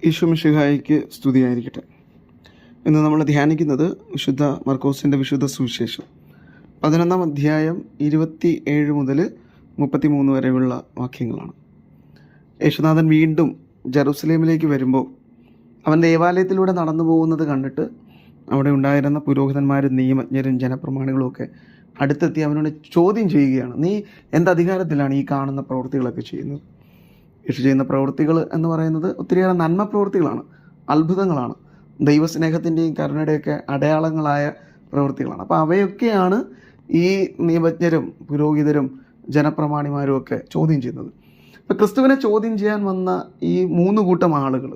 ഈശോ മിശിഹായ്ക്ക് സ്തുതിയായിരിക്കട്ടെ. ഇന്ന് നമ്മൾ ധ്യാനിക്കുന്നത് വിശുദ്ധ മർക്കോസിൻ്റെ വിശുദ്ധ സുവിശേഷം 11-ാം അധ്യായം 27 മുതൽ 33 വരെയുള്ള വാക്യങ്ങളാണ്. യേശുനാഥൻ വീണ്ടും ജെറുസലേമിലേക്ക് വരുമ്പോൾ അവൻ ദേവാലയത്തിലൂടെ നടന്നു പോകുന്നത് കണ്ടിട്ട് അവിടെ ഉണ്ടായിരുന്ന പുരോഹിതന്മാരും നിയമജ്ഞരും ജനപ്രമാണികളും ഒക്കെ അടുത്തെത്തി അവനോട് ചോദ്യം ചെയ്യുകയാണ്, നീ എന്തധികാരത്തിലാണ് ഈ കാണുന്ന പ്രവൃത്തികളൊക്കെ ചെയ്യുന്നത്? യേശു ചെയ്യുന്ന പ്രവൃത്തികൾ എന്ന് പറയുന്നത് ഒത്തിരിയേറെ നന്മ പ്രവൃത്തികളാണ്, അത്ഭുതങ്ങളാണ്, ദൈവസ്നേഹത്തിൻ്റെയും കരുണയുടെയൊക്കെ അടയാളങ്ങളായ പ്രവൃത്തികളാണ്. അപ്പോൾ അവയൊക്കെയാണ് ഈ നിയമജ്ഞരും പുരോഹിതരും ജനപ്രമാണിമാരും ഒക്കെ ചോദ്യം ചെയ്യുന്നത്. ഇപ്പോൾ ക്രിസ്തുവിനെ ചോദ്യം ചെയ്യാൻ വന്ന ഈ 3 കൂട്ടം ആളുകൾ,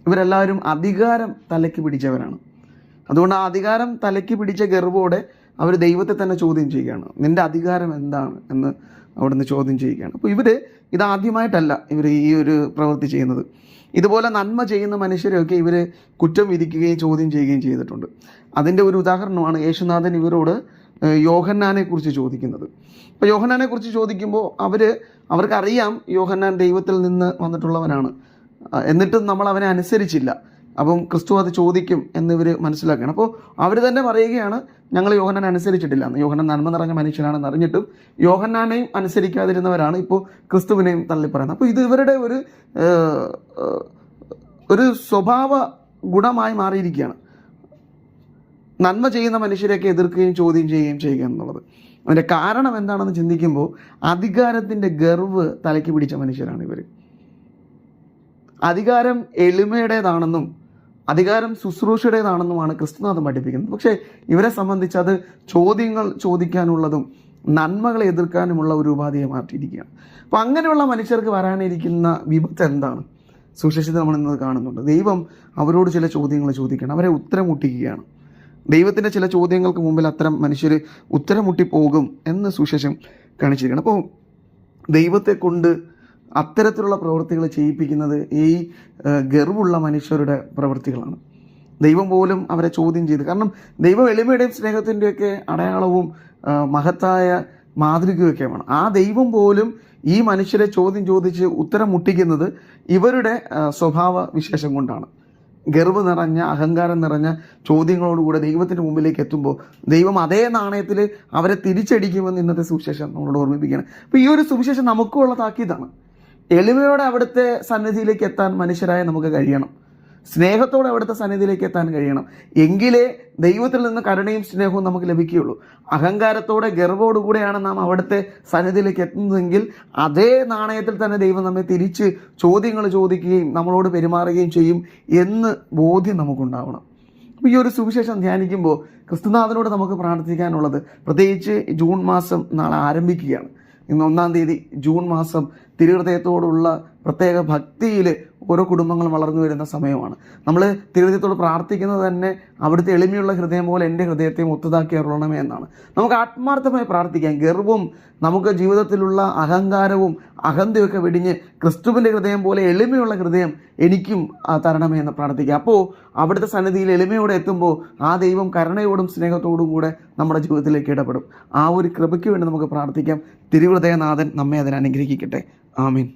ഇവരെല്ലാവരും അധികാരം തലയ്ക്ക് പിടിച്ചവരാണ്. അതുകൊണ്ട് ആ അധികാരം തലയ്ക്ക് പിടിച്ച ഗർവോടെ അവർ ദൈവത്തെ തന്നെ ചോദ്യം ചെയ്യുകയാണ്. നിൻ്റെ അധികാരം എന്താണ് എന്ന് അവിടുന്ന് ചോദ്യം ചെയ്യുകയാണ്. അപ്പോൾ ഇതാദ്യമായിട്ടല്ല ഇവർ ഈ ഒരു പ്രവൃത്തി ചെയ്യുന്നത്. ഇതുപോലെ നന്മ ചെയ്യുന്ന മനുഷ്യരെയൊക്കെ ഇവർ കുറ്റം വിധിക്കുകയും ചോദ്യം ചെയ്യുകയും ചെയ്തിട്ടുണ്ട്. അതിൻ്റെ ഒരു ഉദാഹരണമാണ് യേശുനാഥൻ ഇവരോട് യോഹന്നാനെക്കുറിച്ച് ചോദിക്കുന്നത്. അപ്പോൾ യോഹന്നാനെക്കുറിച്ച് ചോദിക്കുമ്പോൾ അവർക്കറിയാം യോഹന്നാൻ ദൈവത്തിൽ നിന്ന് വന്നിട്ടുള്ളവനാണ്, എന്നിട്ടും നമ്മൾ അവനെ അനുസരിച്ചില്ല. അപ്പം ക്രിസ്തു അത് ചോദിക്കും എന്നിവർ മനസ്സിലാക്കുകയാണ്. അപ്പോൾ അവർ തന്നെ പറയുകയാണ്, ഞങ്ങൾ യോഹന്നാൻ അനുസരിച്ചിട്ടില്ല എന്ന്. യോഹന്നാൻ നന്മ നിറഞ്ഞ മനുഷ്യനാണെന്ന് അറിഞ്ഞിട്ടും യോഹന്നാനെയും അനുസരിക്കാതിരുന്നവരാണ് ഇപ്പോൾ ക്രിസ്തുവിനെയും തള്ളിപ്പറയുന്നത്. അപ്പോൾ ഇത് ഇവരുടെ ഒരു സ്വഭാവ ഗുണമായി മാറിയിരിക്കുകയാണ്. നന്മ ചെയ്യുന്ന മനുഷ്യരെയൊക്കെ എതിർക്കുകയും ചോദ്യം ചെയ്യുകയും ചെയ്യുക എന്നുള്ളത്. അതിൻ്റെ കാരണം എന്താണെന്ന് ചിന്തിക്കുമ്പോൾ അധികാരത്തിൻ്റെ ഗർവ് തലയ്ക്ക് പിടിച്ച മനുഷ്യരാണ് ഇവർ. അധികാരം എളിമയുടേതാണെന്നും അധികാരം ശുശ്രൂഷയുടേതാണെന്നുമാണ് ക്രിസ്തുനാഥൻ പഠിപ്പിക്കുന്നത്. പക്ഷേ ഇവരെ സംബന്ധിച്ച് അത് ചോദ്യങ്ങൾ ചോദിക്കാനുള്ളതും നന്മകളെ എതിർക്കാനുമുള്ള ഒരു ഉപാധിയെ മാറ്റിയിരിക്കുകയാണ്. അപ്പോൾ അങ്ങനെയുള്ള മനുഷ്യർക്ക് വരാനിരിക്കുന്ന വിപത്ത് എന്താണ്? സുവിശേഷത്തിൽ നമ്മൾ ഇന്നത് കാണുന്നുണ്ട്. ദൈവം അവരോട് ചില ചോദ്യങ്ങൾ ചോദിക്കണം, അവരെ ഉത്തരം മുട്ടിക്കുകയാണ്. ദൈവത്തിൻ്റെ ചില ചോദ്യങ്ങൾക്ക് മുമ്പിൽ അത്തരം മനുഷ്യർ ഉത്തരം മുട്ടിപ്പോകും എന്ന് സുവിശേഷം കാണിച്ചിരിക്കണം. അപ്പോൾ ദൈവത്തെ കൊണ്ട് അത്തരത്തിലുള്ള പ്രവൃത്തികൾ ചെയ്യിപ്പിക്കുന്നത് ഈ ഗർവുള്ള മനുഷ്യരുടെ പ്രവൃത്തികളാണ്. ദൈവം പോലും അവരെ ചോദ്യം ചെയ്തു. കാരണം ദൈവം എളിമയുടെയും സ്നേഹത്തിൻ്റെയൊക്കെ അടയാളവും മഹത്തായ മാതൃകയൊക്കെയാണ്. ആ ദൈവം പോലും ഈ മനുഷ്യരെ ചോദ്യം ചോദിച്ച് ഉത്തരം മുട്ടിക്കുന്നത് ഇവരുടെ സ്വഭാവ വിശേഷം കൊണ്ടാണ്. ഗർവ് നിറഞ്ഞ അഹങ്കാരം നിറഞ്ഞ ചോദ്യങ്ങളോടുകൂടെ ദൈവത്തിൻ്റെ മുമ്പിലേക്ക് എത്തുമ്പോൾ ദൈവം അതേ നാണയത്തിൽ അവരെ തിരിച്ചടിക്കുമെന്ന് ഇന്നത്തെ സുവിശേഷം നമ്മളോട് ഓർമ്മിപ്പിക്കുകയാണ്. അപ്പോൾ ഈ ഒരു സുവിശേഷം നമുക്കുള്ള താക്കീതാണ്. എളിമയോടെ അവിടുത്തെ സന്നിധിയിലേക്ക് എത്താൻ മനുഷ്യരായ നമുക്ക് കഴിയണം. സ്നേഹത്തോടെ അവിടുത്തെ സന്നിധിയിലേക്ക് എത്താൻ കഴിയണം. എങ്കിലേ ദൈവത്തിൽ നിന്ന് കരുണയും സ്നേഹവും നമുക്ക് ലഭിക്കുകയുള്ളൂ. അഹങ്കാരത്തോടെ ഗർവോടുകൂടെയാണ് നാം അവിടുത്തെ സന്നിധിയിലേക്ക് എത്തുന്നതെങ്കിൽ അതേ നാണയത്തിൽ തന്നെ ദൈവം നമ്മെ തിരിച്ച് ചോദ്യങ്ങൾ ചോദിക്കുകയും നമ്മളോട് പെരുമാറുകയും ചെയ്യും എന്ന് ബോധ്യം നമുക്കുണ്ടാവണം. അപ്പോൾ ഈ ഒരു സുവിശേഷം ധ്യാനിക്കുമ്പോൾ ക്രിസ്തുനാഥനോട് നമുക്ക് പ്രാർത്ഥിക്കാനുള്ളത്, പ്രത്യേകിച്ച് ജൂൺ മാസം നാളെ ആരംഭിക്കുകയാണ്. ഇന്ന് 1-ാം തീയതി ജൂൺ മാസം തിരുഹൃദയത്തോടുള്ള പ്രത്യേക ഭക്തിയിൽ ഓരോ കുടുംബങ്ങളും വളർന്നു വരുന്ന സമയമാണ്. നമ്മൾ തിരുഹൃദയത്തോട് പ്രാർത്ഥിക്കുന്നത് തന്നെ അവിടുത്തെ എളിമയുള്ള ഹൃദയം പോലെ എൻ്റെ ഹൃദയത്തെയും ഒത്തുതാക്കി അരുളണമേ എന്നാണ്. നമുക്ക് ആത്മാർത്ഥമായി പ്രാർത്ഥിക്കാം. ഗർവവും നമുക്ക് ജീവിതത്തിലുള്ള അഹങ്കാരവും അഹന്തയൊക്കെ വെടിഞ്ഞ് ക്രിസ്തുവിൻ്റെ ഹൃദയം പോലെ എളിമയുള്ള ഹൃദയം എനിക്കും തരണമേ എന്ന് പ്രാർത്ഥിക്കുക. അപ്പോൾ അവിടുത്തെ സന്നിധിയിൽ എളിമയോടെ എത്തുമ്പോൾ ആ ദൈവം കരുണയോടും സ്നേഹത്തോടും കൂടെ നമ്മുടെ ജീവിതത്തിലേക്ക് ഇടപെടും. ആ ഒരു കൃപയ്ക്ക് വേണ്ടി നമുക്ക് പ്രാർത്ഥിക്കാം. തിരുഹൃദയനാഥൻ നമ്മെ അതിനെ അനുഗ്രഹിക്കട്ടെ. ആമീൻ.